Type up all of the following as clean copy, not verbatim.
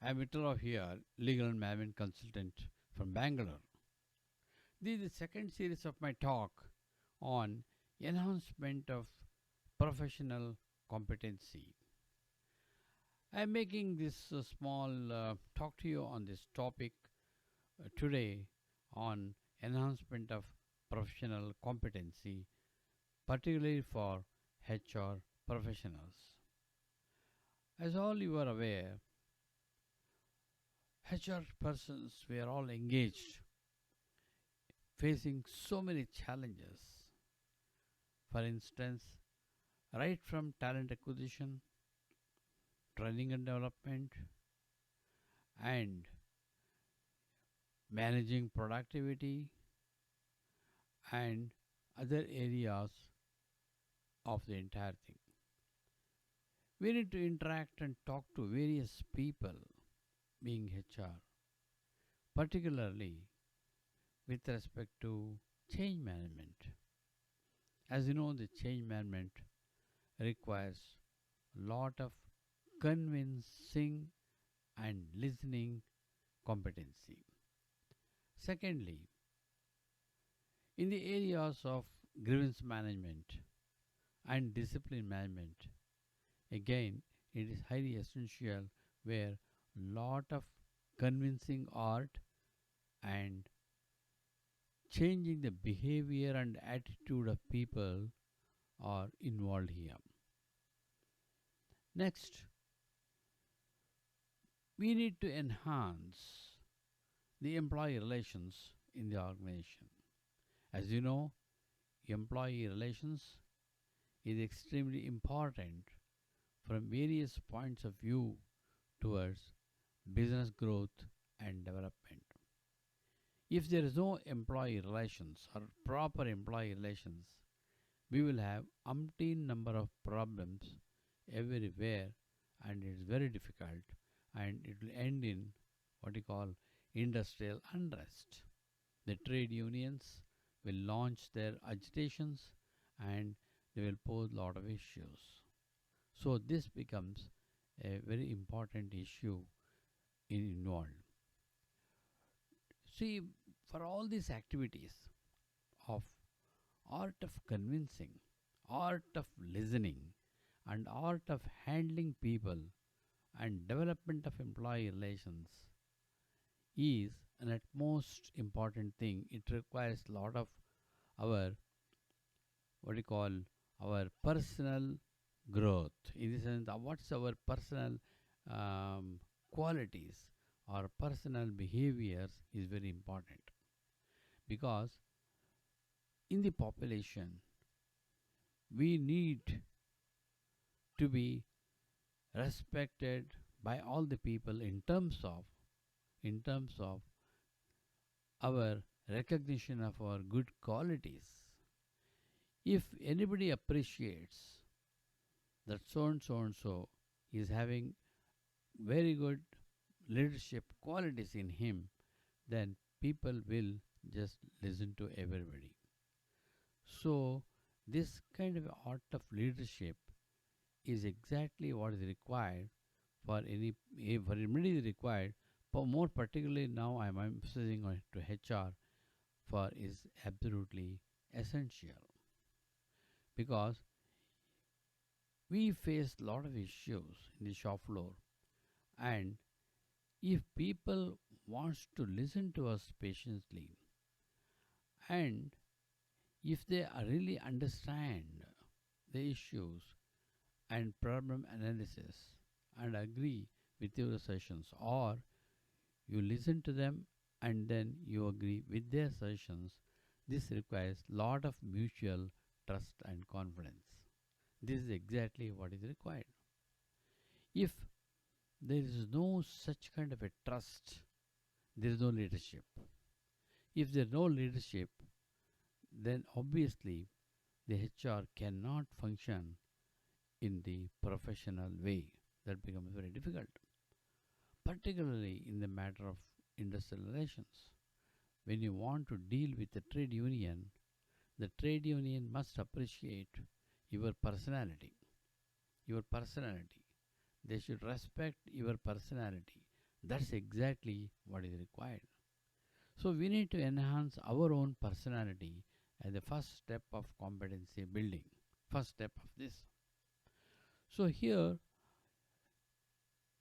I'm Vitala here, legal and management consultant from Bangalore. This is the second series of my talk on enhancement of professional competency. I'm making this small talk to you on this topic today on enhancement of professional competency, particularly for HR professionals. As all you are aware, HR persons were all engaged, facing so many challenges. For instance, right from talent acquisition, training and development, and managing productivity, and other areas of the entire thing. We need to interact and talk to various people, being HR, particularly with respect to change management. As you know, the change management requires a lot of convincing and listening competency. Secondly, in the areas of grievance management and discipline management, again, it is highly essential where lot of convincing art and changing the behavior and attitude of people are involved here. Next, we need to enhance the employee relations in the organization. As you know, employee relations is extremely important from various points of view towards business growth and development. If there is no employee relations or proper employee relations, we will have umpteen number of problems everywhere, and it is very difficult, and it will end in what you call industrial unrest. The trade unions will launch their agitations and they will pose a lot of issues. So this becomes a very important issue involved. See, for all these activities of art of convincing, art of listening, and art of handling people and development of employee relations is an utmost important thing. It requires a lot of our what you call our personal growth. In the sense, what's our personal qualities or personal behaviors is very important, because in the population we need to be respected by all the people in terms of our recognition of our good qualities. If anybody appreciates that so and so is having very good leadership qualities in him, then people will just listen to everybody. So this kind of art of leadership is exactly what is required for anybody is required, but more particularly now I am emphasizing on to HR, for is absolutely essential, because we face a lot of issues in the shop floor, and if people wants to listen to us patiently, and if they really understand the issues and problem analysis and agree with your sessions, or you listen to them and then you agree with their sessions, this requires lot of mutual trust and confidence. This is exactly what is required. If there is no such kind of a trust, there is no leadership. If there is no leadership, then obviously the HR cannot function in the professional way. That becomes very difficult, particularly in the matter of industrial relations. When you want to deal with the trade union must appreciate your personality. Your personality. They should respect your personality, That's exactly what is required. So we need to enhance our own personality as the first step of competency building. First step of this. So here,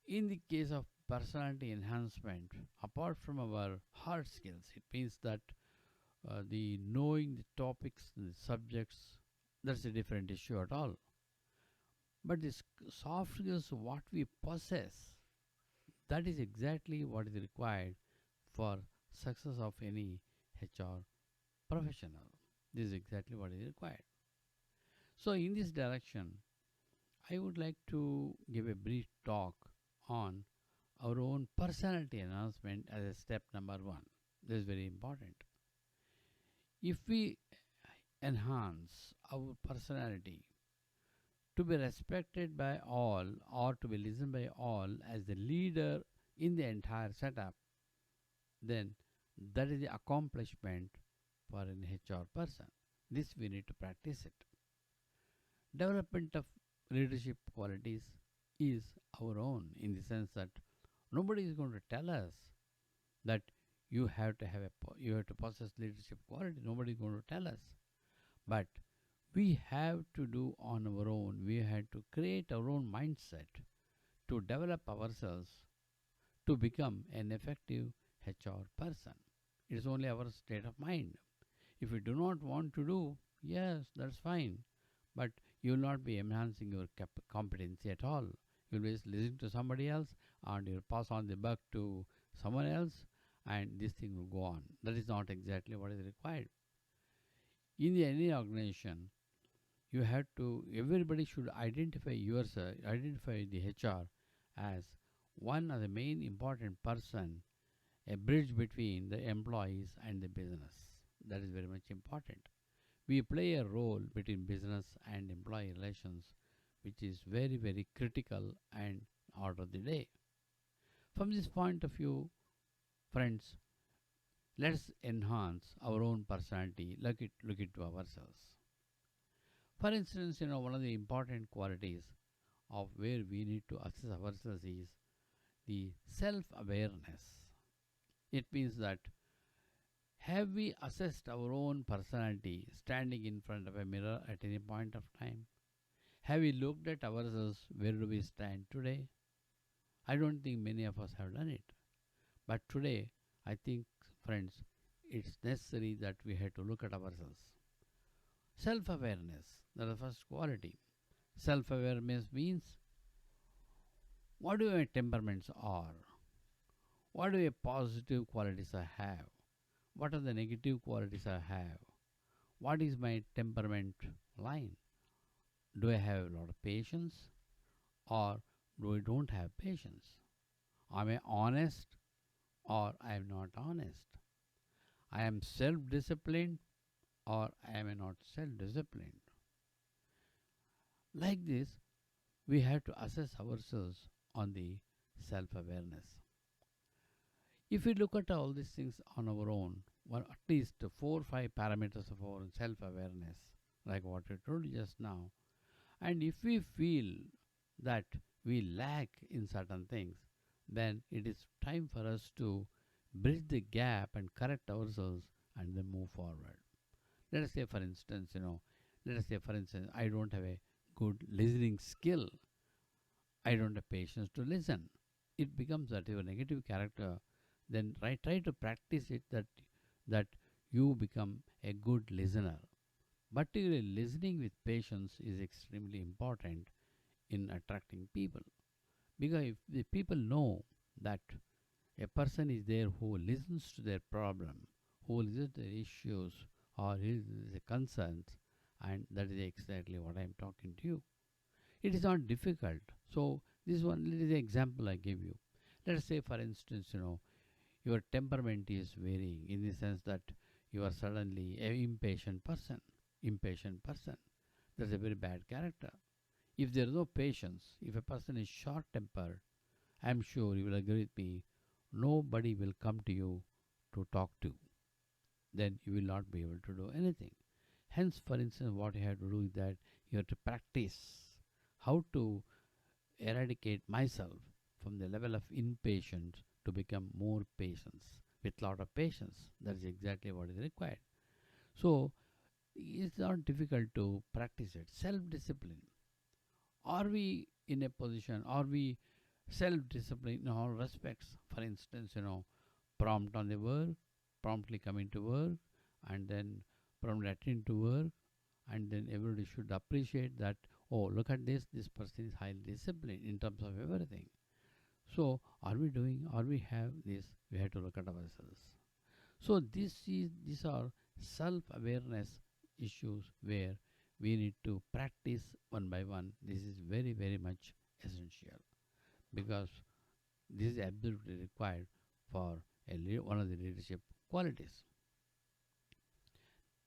in the case of personality enhancement, apart from our hard skills, it means that the knowing the topics, the subjects, that's a different issue at all. But the soft skills, what we possess, that is exactly what is required for success of any HR professional. This is exactly what is required. So in this direction, I would like to give a brief talk on our own personality enhancement as a step number one. This is very important. If we enhance our personality to be respected by all or to be listened by all as the leader in the entire setup, then that is the accomplishment for an HR person. This we need to practice it. Development of leadership qualities is our own in the sense that nobody is going to tell us that you have to you have to possess leadership quality. Nobody is going to tell us, but we have to do on our own. We have to create our own mindset to develop ourselves to become an effective HR person. It is only our state of mind. If you do not want to do, yes, that's fine, but you will not be enhancing your competency at all. You will be listening to somebody else and you will pass on the buck to someone else and this thing will go on. That is not exactly what is required. In any organization, you have to, everybody should identify yourself, identify the HR as one of the main important person, a bridge between the employees and the business. That is very much important. We play a role between business and employee relations, which is very, very critical and order of the day. From this point of view, friends, let's enhance our own personality, look it to ourselves. For instance, one of the important qualities of where we need to assess ourselves is the self-awareness. It means that have we assessed our own personality standing in front of a mirror at any point of time? Have we looked at ourselves, where do we stand today? I don't think many of us have done it. But today, I think, friends, it's necessary that we have to look at ourselves. Self-awareness, that's the first quality. Self-awareness means what do my temperaments are? What do my positive qualities I have? What are the negative qualities I have? What is my temperament line? Do I have a lot of patience or do I don't have patience? Am I honest or I am not honest? I am self-disciplined or I am not self-disciplined? Like this, we have to assess ourselves on the self-awareness. If we look at all these things on our own, at least 4 or 5 parameters of our self-awareness, like what I told you just now, and if we feel that we lack in certain things, then it is time for us to bridge the gap and correct ourselves and then move forward. Let us say, for instance, I don't have a good listening skill. I don't have patience to listen. It becomes that your negative character. Then try to practice it that you become a good listener. Particularly listening with patience is extremely important in attracting people. Because if the people know that a person is there who listens to their problem, who listens to their issues or his concerns, and that is exactly what I am talking to you. It is not difficult. So this is the example I give you. Let us say, for instance, your temperament is varying in the sense that you are suddenly an impatient person. That's a very bad character. If there is no patience, if a person is short tempered, I am sure you will agree with me, nobody will come to you to talk to. Then you will not be able to do anything. Hence, for instance, what you have to do is that you have to practice how to eradicate myself from the level of impatience to become more patience. With lot of patience, that's exactly what is required. So it's not difficult to practice it. Self-discipline. Are we in a position? Are we self-disciplined in all respects? For instance, prompt on the work, promptly coming to work, and then promptly attend to work, and then everybody should appreciate that. Oh, look at this! This person is highly disciplined in terms of everything. So, are we doing? Are we have this? We have to look at ourselves. So, these are self-awareness issues where we need to practice one by one. This is very, very much essential because this is absolutely required for one of the leadership qualities.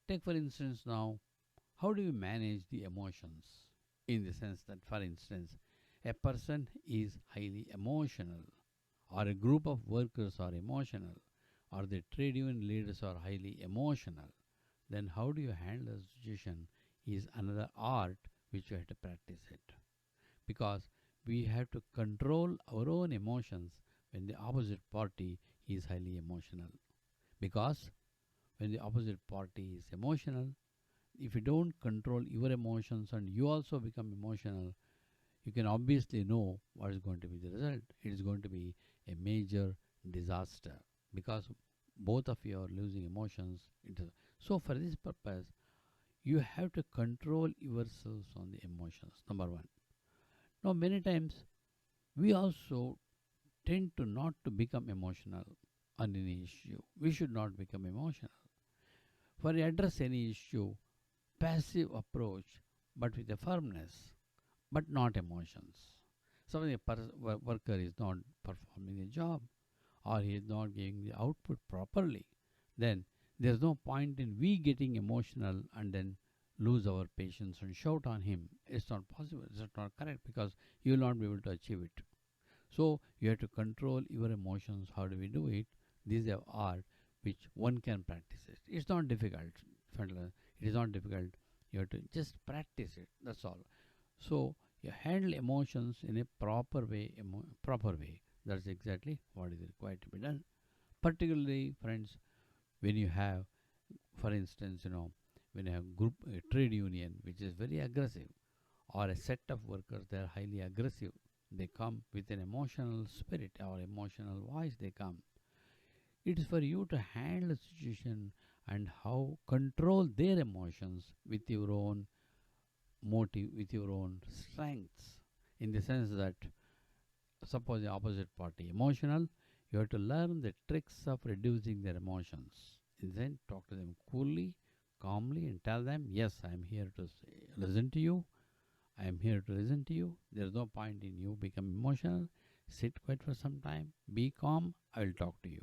Take for instance now, how do you manage the emotions? In the sense that, for instance, a person is highly emotional, or a group of workers are emotional, or the trade union leaders are highly emotional. Then how do you handle the situation is another art which you have to practice it. Because we have to control our own emotions when the opposite party is highly emotional. Because when the opposite party is emotional, if you don't control your emotions and you also become emotional, you can obviously know what is going to be the result. It is going to be a major disaster because both of you are losing emotions. So for this purpose, you have to control yourselves on the emotions, number one. Now many times we also tend to not to become emotional on any issue. We should not become emotional. For address any issue, passive approach, but with a firmness, but not emotions. Suppose a worker is not performing the job or he is not giving the output properly, then there is no point in we getting emotional and then lose our patience and shout on him. It's not possible. It's not correct because you will not be able to achieve it. So you have to control your emotions. How do we do it? This is an art which one can practice it. It's not difficult. It is not difficult. You have to just practice it. That's all. So you handle emotions in a proper way. Proper way. That's exactly what is required to be done. Particularly, friends, when you have, for instance, when you have group a trade union which is very aggressive, or a set of workers they are highly aggressive, they come with an emotional spirit or emotional voice. They come. It is for you to handle the situation and how control their emotions with your own motive, with your own strengths. In the sense that, suppose the opposite party emotional, you have to learn the tricks of reducing their emotions. And then talk to them coolly, calmly, and tell them, yes, I am here to listen to you. I am here to listen to you. There is no point in you become emotional. Sit quiet for some time. Be calm. I will talk to you.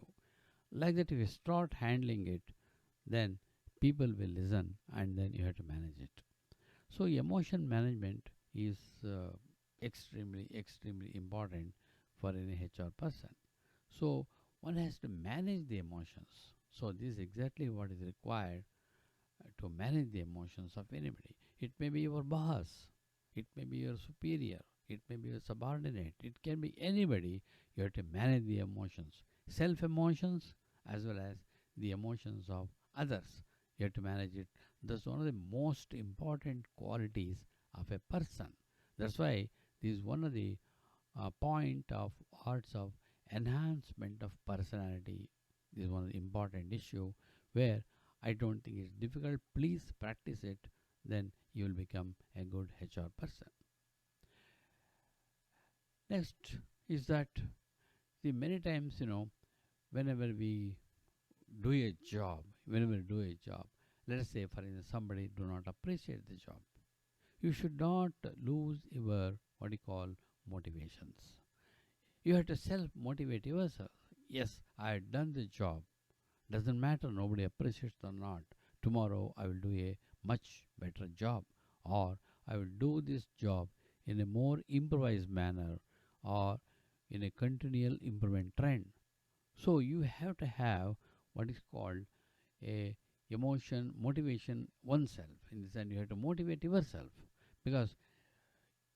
Like that, if you start handling it, then people will listen and then you have to manage it. So emotion management is extremely, extremely important for any HR person. So one has to manage the emotions. So this is exactly what is required to manage the emotions of anybody. It may be your boss, it may be your superior, it may be your subordinate, it can be anybody. You have to manage the emotions, self emotions as well as the emotions of others. You have to manage it. That's one of the most important qualities of a person. That's why this is one of the point of arts of enhancement of personality. This is one of the important issue where I don't think it's difficult. Please practice it, then you will become a good HR person. Next is that, see, many times, whenever we do a job, let us say, for instance, somebody do not appreciate the job. You should not lose your, what you call, motivations. You have to self-motivate yourself. Yes, I had done the job. Doesn't matter, nobody appreciates or not. Tomorrow I will do a much better job, or I will do this job in a more improvised manner, or in a continual improvement trend. So you have to have what is called a motivation oneself. In the sense, you have to motivate yourself, because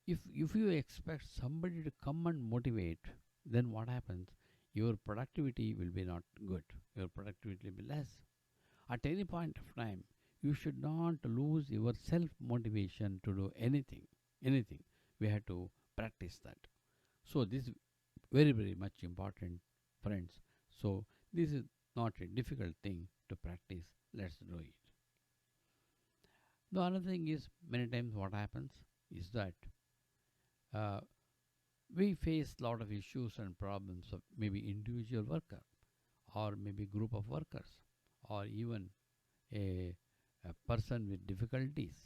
if you expect somebody to come and motivate, then what happens? your productivity will be not good. Your productivity will be less. At any point of time, you should not lose your self motivation to do anything. Anything. We have to practice that. So this is very, very much important, friends. So this is not a difficult thing to practice. Let's do it. The other thing is, many times what happens is that uh, we face a lot of issues and problems of maybe individual worker, or maybe group of workers, or even a, a person with difficulties,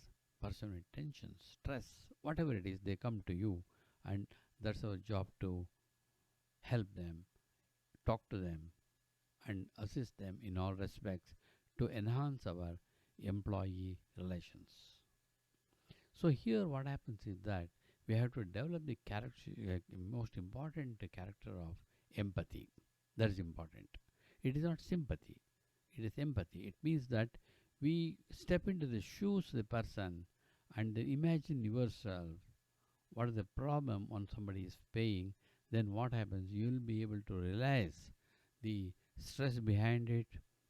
person with tension, stress, whatever it is, they come to you, and that's our job to help them, talk to them, and assist them in all respects to enhance our employee relations. So here what happens is that we have to develop the character, most important character of empathy. That is important. It is not sympathy. It is empathy. It means that we step into the shoes of the person and then imagine yourself what is the problem when somebody is paying. Then what happens? You will be able to realize the stress behind it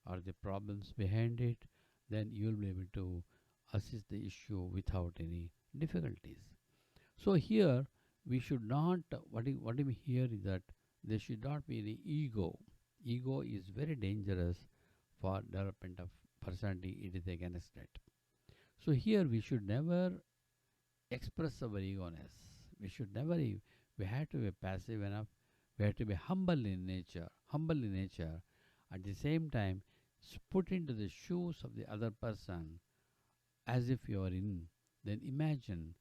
or the problems behind it. Then you will be able to assist the issue without any difficulties. So here we should not, what we hear is that there should not be any ego. Ego is very dangerous for development of personality. It is against that. So here we should never express our ego-ness. We should never, we have to be passive enough. We have to be humble in nature. Humble in nature. At the same time, put into the shoes of the other person as if you are in. Then imagine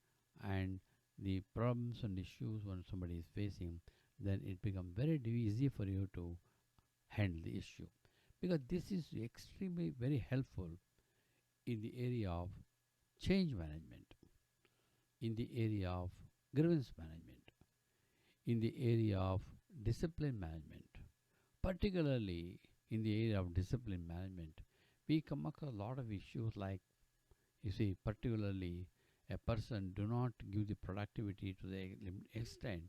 and the problems and issues when somebody is facing, then it becomes very easy for you to handle the issue. Because this is extremely very helpful in the area of change management, in the area of grievance management, in the area of discipline management. Particularly in the area of discipline management, we come across a lot of issues like, you see, particularly a person do not give the productivity to the extent,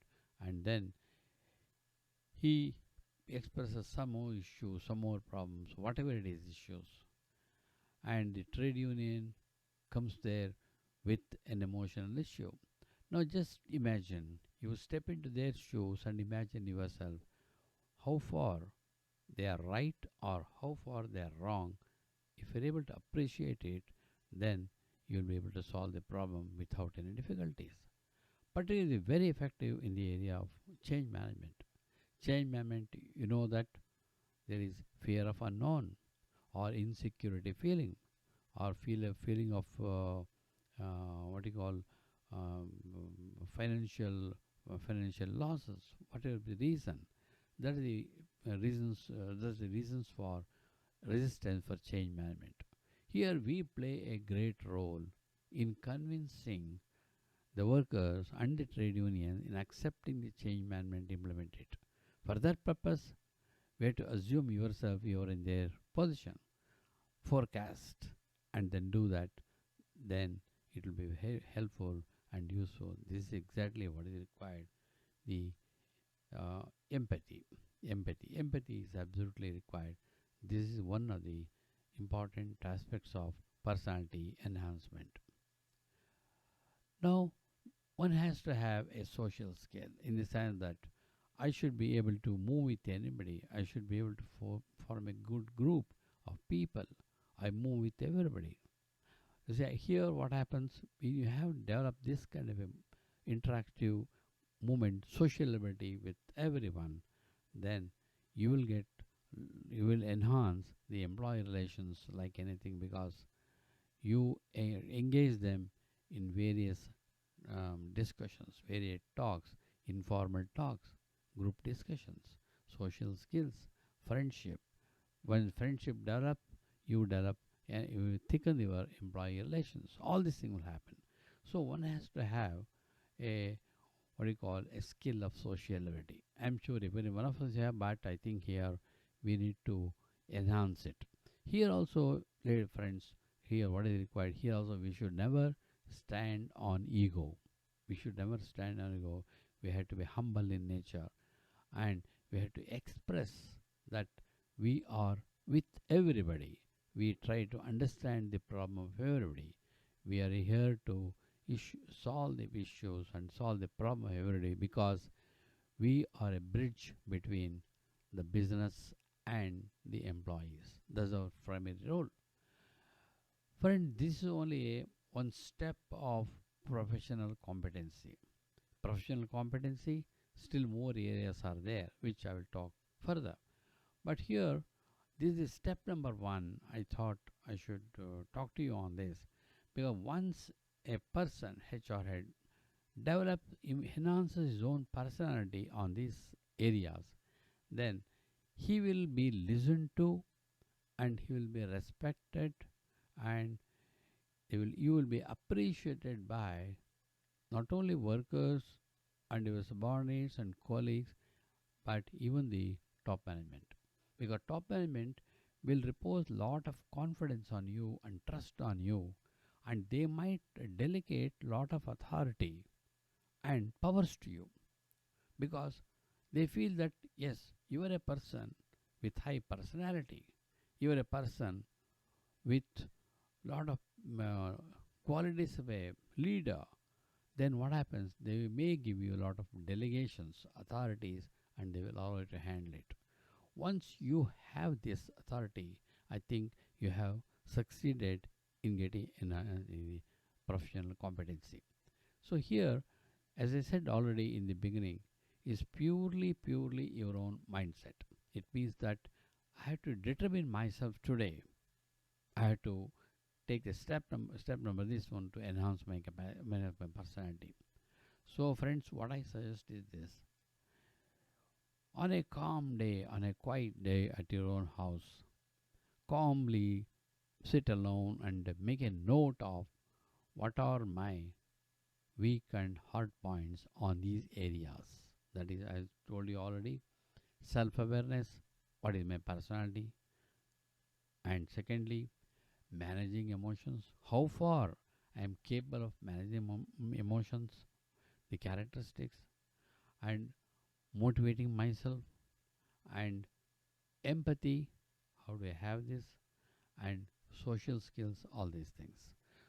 and then he expresses some more issues, some more problems, whatever it is issues, and the trade union comes there with an emotional issue. Now just imagine, you step into their shoes and imagine yourself how far they are right or how far they are wrong. If you're able to appreciate it, then you'll be able to solve the problem without any difficulties. Particularly very effective in the area of change management. Change management, you know that there is fear of unknown or insecurity feeling or feel a feeling of what you call um, financial losses, whatever the reason. That is the that's the reasons for resistance for change management. Here we play a great role in convincing the workers and the trade union in accepting the change management implemented. For that purpose, we have to assume yourself you are in their position, forecast, and then do that. Then it will be helpful and useful. This is exactly what is required. The uh, empathy, empathy is absolutely required. This is one of the important aspects of personality enhancement. Now, one has to have a social skill in the sense that I should be able to move with anybody. I should be able to form a good group of people. I move with everybody. You see, here what happens when you have developed this kind of a interactive movement, social ability with everyone, then you will get, you will enhance the employee relations like anything, because you engage them in various discussions, various talks, informal talks, group discussions, social skills, friendship. When friendship develop, you develop and you thicken your employee relations. All these things will happen. So one has to have a what you call a skill of sociability. I'm sure every one of us have, but I think here we need to enhance it. Here also, dear friends, here what is required, here also we should never stand on ego. We should never stand on ego. We have to be humble in nature, and We have to express that we are with everybody. We try to understand the problem of everybody. We are here to solve the issues and solve the problem of everybody, because we are a bridge between the business and the employees. That's our primary role. Friend, this is only one step of professional competency. Professional competency, still more areas are there, which I will talk further. But here, this is step number one. I thought I should talk to you on this, because once a person, HR head, develops, enhances his own personality on these areas, then he will be listened to, and he will be respected, and you will be appreciated by not only workers and your subordinates and colleagues, but even the top management. Because top management will repose lot of confidence on you and trust on you, and they might delegate lot of authority and powers to you, because they feel that yes, you are a person with high personality, you are a person with lot of uh, qualities of a leader. Then what happens? They may give you a lot of delegations, authorities, and they will allow you to handle it. Once you have this authority, I think you have succeeded in getting in the professional competency. So here, as I said already in the beginning, is purely your own mindset. It means that I have to determine myself today. I have to take the step number this one to enhance my personality. So friends, what I suggest is this: on a calm day, on a quiet day at your own house, calmly sit alone and make a note of what are my weak and hard points on these areas. That is, I told you already, self-awareness, what is my personality, and secondly, managing emotions, how far I am capable of managing emotions, the characteristics, and motivating myself, and empathy, how do I have this, and social skills, all these things.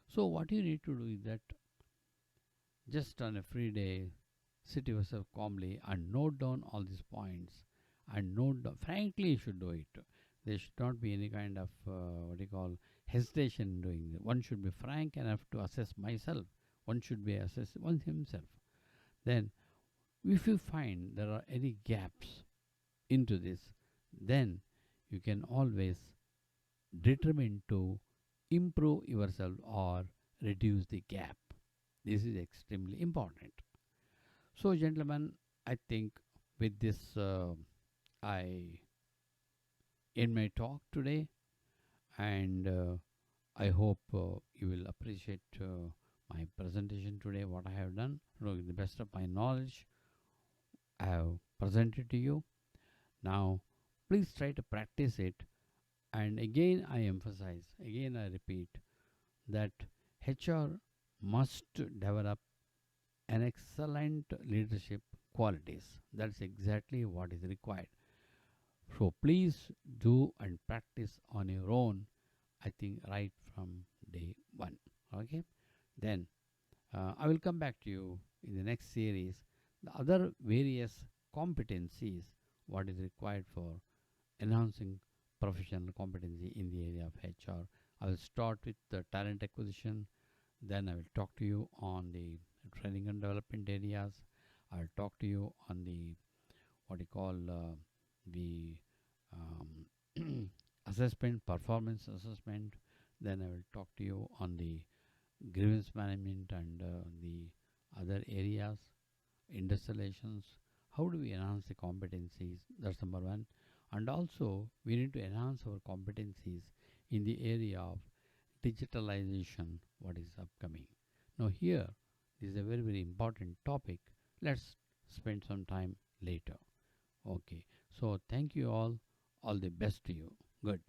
So what you need to do is that just on a free day, sit yourself calmly and note down all these points, and note down, frankly you should do it. There should not be any kind of what you call hesitation in doing it. One should be frank enough to assess myself. One should be assess one himself. Then if you find there are any gaps into this, then you can always determine to improve yourself or reduce the gap. This is extremely important. So, gentlemen, I think with this, I end my talk today, and I hope you will appreciate my presentation today, what I have done. To the best of my knowledge, I have presented to you. Now, please try to practice it. And again, I emphasize, again, I repeat that HR must develop an excellent leadership qualities. That's exactly what is required. So please do and practice on your own, I think right from day one. Okay? Then I will come back to you in the next series. The other various competencies, what is required for enhancing professional competency in the area of HR. I will start with the talent acquisition. Then I will talk to you on the training and development areas. I'll talk to you on the what you call the assessment, performance assessment. Then I will talk to you on the grievance management and the other areas, industrializations. How do we enhance the competencies? That's number one. And also, we need to enhance our competencies in the area of digitalization, what is upcoming. Now, here, this is a very important topic. Let's spend some time later. Okay. So, thank you all. All the best to you. Good.